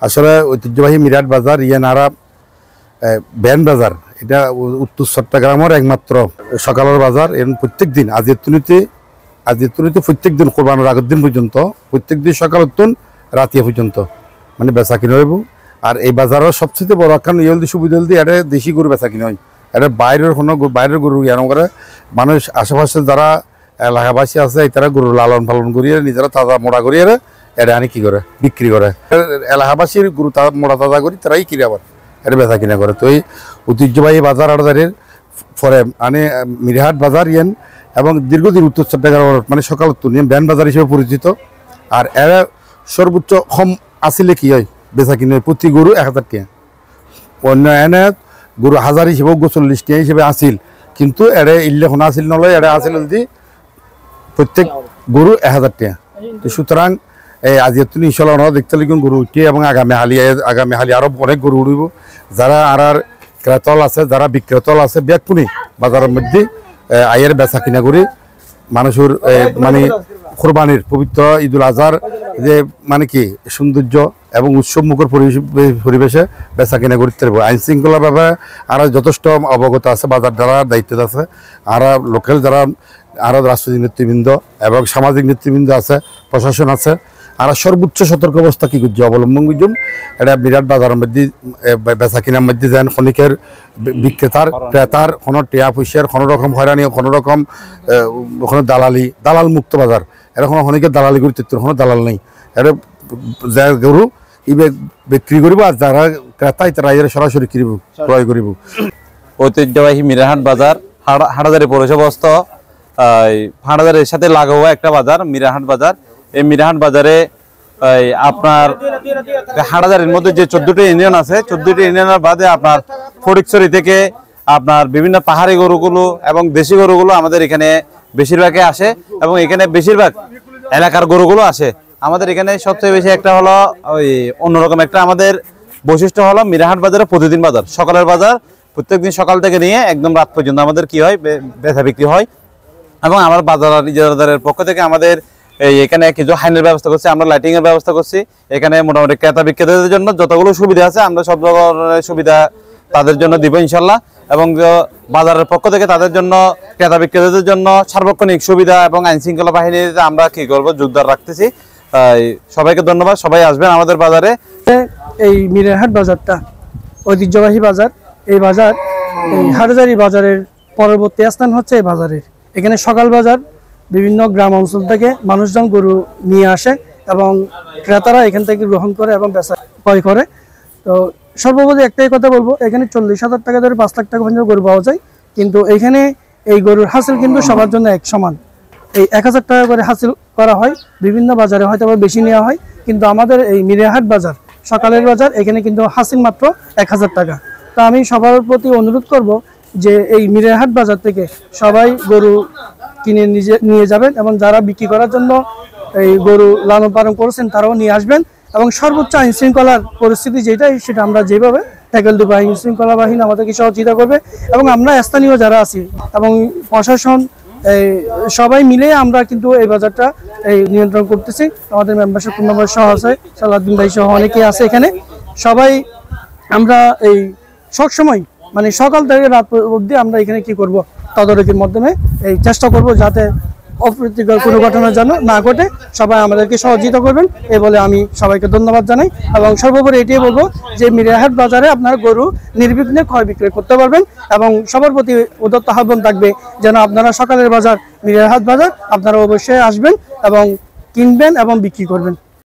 আসলে ঐতিহ্যবাহী মিরাট বাজার ইয়ানারা ব্যান বাজার এটা উত্তর চট্টগ্রামের একমাত্র সকালের বাজার। এবং প্রত্যেক দিন আজির তুলিতে প্রত্যেক দিন কোরবানোর আগের দিন পর্যন্ত প্রত্যেক দিন সকাল উত্তন রাতিয়া পর্যন্ত মানে বেচা কিনে হইব। আর এই বাজারের সবচেয়ে বড় একখান ইয়ে সুবিধা হল এটা দেশি গরু বেচা কিনে হয়। এটা বাইরের গরু ইয়ানো করে মানুষ আশেপাশে যারা এলাকাবাসী আছে তারা গরু লালন পালন করিয়ে নিজেরা তাজা মোড়া করিয়ে এটা আনি কি করে বিক্রি করে। এলাকাবাসীর গরু মোড়া তাজা করি তারাই কিনে আবার এটা বেচা কিনা করে। তো এই ঐতিহ্যবাহী বাজার আড়াদারের পরে মানে মিরাহাট বাজার ইয়েন এবং দীর্ঘদিন উত্তর চট্টগ্রামের মানে সকাল উত্তর ব্যান বাজার হিসেবে পরিচিত। আর এরা সর্বোচ্চ কম আসিলে কি হয় বেচা কিনে প্রতি গরু 1000 টাকা, অন্য এনে গরু 1000 হিসেবে 40 টাকা হিসেবে আসিল, কিন্তু এরা ইল্লে কোনো আসিল নলয়, এরা আসিল যদি প্রত্যেক গরু 1000 টাকা। তো সুতরাং এই আজি তুমি ইনশাল্লাহ ওনারা দেখতে লিখুন গরু উঠিয়ে এবং আগামী হালি আরো অনেক গরু উড়িব। যারা আর ক্রেতল আছে যারা বিক্রেতল আছে ব্যাগপুনি বাজারের মধ্যে আয়ের বেচা কিনা করি মানুষের মানে কোরবানির পবিত্র ঈদুল আজহার যে মানে কি সৌন্দর্য এবং উৎসব মুখর পরিবেশে বেচা কিনা করতে পারবো। আইন শৃঙ্খলার ব্যাপারে আর যথেষ্ট অবগত আছে বাজার যারা দায়িত্ব আছে, আর লোকাল যারা আরও রাজনৈতিক নেতৃবৃন্দ এবং সামাজিক নেতৃবৃন্দ আছে, প্রশাসন আছে, আর সর্বোচ্চ সতর্ক অবস্থা কি করছে অবলম্বন করছেন। এটা বিরাট বাজারের মধ্যে বেচা কিনার মধ্যে যেন ক্ষণিকের ক্রেতার কোনো টেয়া পয়সার কোনো রকম হয়রানি কোনো রকম ওখানে দালাল মুক্ত বাজার। এটা কোনো ক্ষণিকের দালালি করতে কোনো দালাল নেই। এটা যা গরু ইবে বিক্রি করব আর যারা ক্রেতাই তারা এর সরাসরি কিনব ক্রয় করব। ঐতিহ্যবাহী মিরাহাট বাজার হাটাজারি পৌরসভাস্থ হাটাজারির সাথে লাগোয়া একটা বাজার মিরাহাট বাজার। এই মিরাহাট বাজারে আপনার হাটাজারির মধ্যে যে 14টি ইউনিয়ন আছে 14টি ইউনিয়নের বাদে আপনার ফটিকছড়ি থেকে আপনার বিভিন্ন পাহাড়ি গরুগুলো এবং দেশি গরুগুলো আমাদের এখানে বেশিরভাগই আসে এবং এখানে বেশিরভাগ এলাকার গরুগুলো আসে। আমাদের এখানে সবচেয়ে বেশি একটা হলো ওই অন্যরকম একটা আমাদের বৈশিষ্ট্য হলো মিরাহাট বাজারে প্রতিদিন বাজার, সকালের বাজার প্রত্যেকদিন সকাল থেকে নিয়ে একদম রাত পর্যন্ত আমাদের কি হয় বেচা বিক্রি হয়। এবং আমার বাজার ইজারাদারের পক্ষ থেকে আমাদের এখানে কিছু হাইনের ব্যবস্থা করছি, আমরা লাইটিং এর ব্যবস্থা করছি। এখানে মোটামুটি ক্রেতা বিক্রেতাদের জন্য যতগুলো সুবিধা আছে আমরা সব ধরনের সুবিধা তাদের জন্য দিব ইনশাল্লাহ। এবং বাজারের পক্ষ থেকে তাদের জন্য ক্রেতা বিক্রেতাদের জন্য সার্বক্ষণিক সুবিধা এবং আইন শৃঙ্খলা বাহিনীতে আমরা কি করব জোরদার রাখতেছি। সবাইকে ধন্যবাদ, সবাই আসবেন আমাদের বাজারে। এই মিরাহাট বাজারটা ঐতিহ্যবাহী বাজার। এই বাজার এই হাটাজারি বাজারের পরবর্তী স্থান হচ্ছে এই বাজারের। এখানে সকাল বাজার বিভিন্ন গ্রাম অঞ্চল থেকে মানুষজন গরু নিয়ে আসে এবং ক্রেতারা এখান থেকে গ্রহণ করে এবং বেচা ক্রয় করে। তো সর্বোপরি একটাই কথা বলবো, এখানে 40,000 টাকা ধরে 5 লাখ টাকা পর্যন্ত গরু পাওয়া যায়, কিন্তু এখানে এই গরুর হাসিল কিন্তু সবার জন্য এক সমান। এই 1000 টাকা করে হাসিল করা হয়, বিভিন্ন বাজারে হয়তো বেশি নেওয়া হয়, কিন্তু আমাদের এই মিরাহাট বাজার সকালের বাজার এখানে কিন্তু হাসিল মাত্র 1000 টাকা। তো আমি সবার প্রতি অনুরোধ করব যে এই মিরাহাট বাজার থেকে সবাই গরু কিনে নিয়ে যাবেন এবং যারা বিক্রি করার জন্য এই গরু লালন পালন করছেন তারাও নিয়ে আসবেন। এবং সর্বোচ্চ আইন শৃঙ্খলার পরিস্থিতি যেটাই সেটা আমরা যেভাবে ট্যাকেল দেবো, আইন শৃঙ্খলা বাহিনী আমাদেরকে সহযোগিতা করবে এবং আমরা স্থানীয় যারা আছি এবং প্রশাসন সবাই মিলে আমরা কিন্তু এই বাজারটা নিয়ন্ত্রণ করতেছি। আমাদের মেম্বারশিপ মেম্বার সহ আছে, সালাউদ্দিন ভাই সহ অনেকেই আছে এখানে। সবাই আমরা এই সবসময় মানে সকাল থেকে রাত অবধি আমরা এখানে কি করব তদারকির মাধ্যমে এই চেষ্টা করব যাতে অপ্রীতিকর কোনো ঘটনা যেন না ঘটে। সবাই আমাদেরকে সহযোগিতা করবেন এই বলে আমি সবাইকে ধন্যবাদ জানাই। এবং সর্বোপরি এটাই বলবো যে মিরাহাট বাজারে আপনারা গরু নির্বিঘ্নে ক্রয় বিক্রয় করতে পারবেন এবং সবার প্রতি উদাত্ত আহ্বান থাকবে যেন আপনারা সকালের বাজার মিরাহাট বাজার আপনারা অবশ্যই আসবেন এবং কিনবেন এবং বিক্রি করবেন।